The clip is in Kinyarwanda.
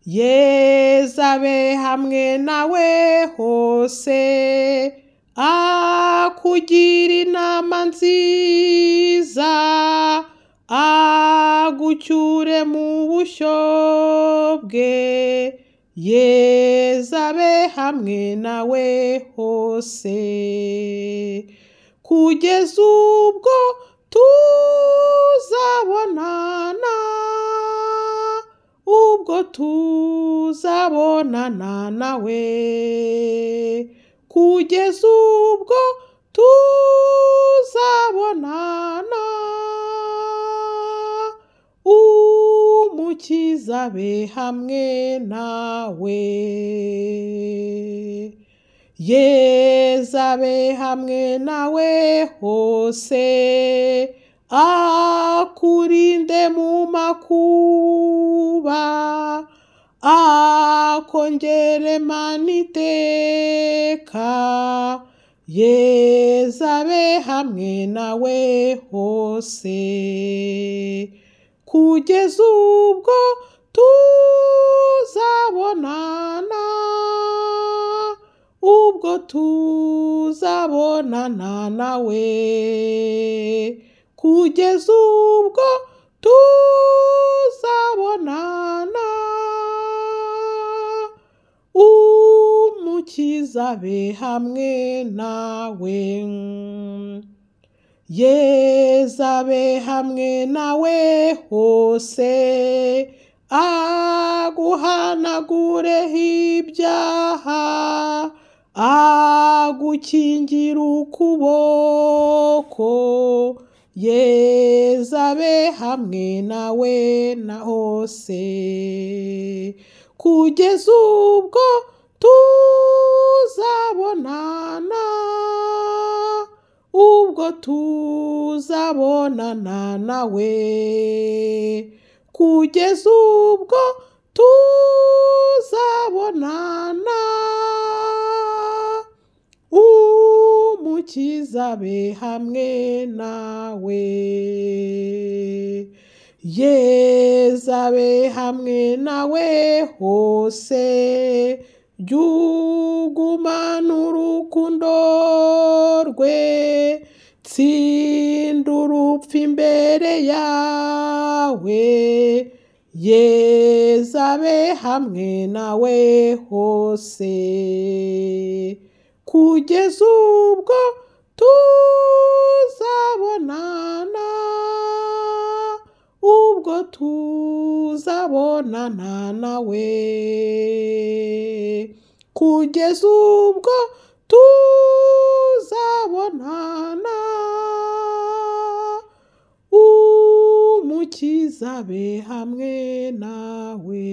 Yesu abe hamwe nawe hose, akugira inama nziza, agucyure mu bushyo bwe. Yesu abe hamwe nawe hose, kugeza ubwo tuzabonana, ubwo tuzabonana nawe, kugeza ubwo tuzabonana, Umukiza abe hamwe nawe. Yesu abe hamwe nawe hose, akurinde mu makuba, akongere maniteka. Yesu abe hamwe nawe hose, kugeza ubwo tuzabonana, ubwo tuzabonana nawe, kugeza ubwo tuzabonana, Umukiza abe hamwe nawe. Yesu abe hamwe nawe hose, aguhanagureho ibyaha, agukingira ukuboko. Yesu abe hamwe nawe na hose, kugeza ubwo tuzabonana, ubwo tuzabonana nawe, kugeza ubwo tuzabonana, Umukiza abe hamwe nawe. Yesu abe hamwe nawe hose, jugumana urukundo rwe, tsinda urupfu imbere yawe. Yesu abe hamwe nawe hose, kugeza ubwo tuzabonana, ubwo tuzabonana nawe, kugeza ubwo tuzabonana, Umukiza abe hamwe nawe.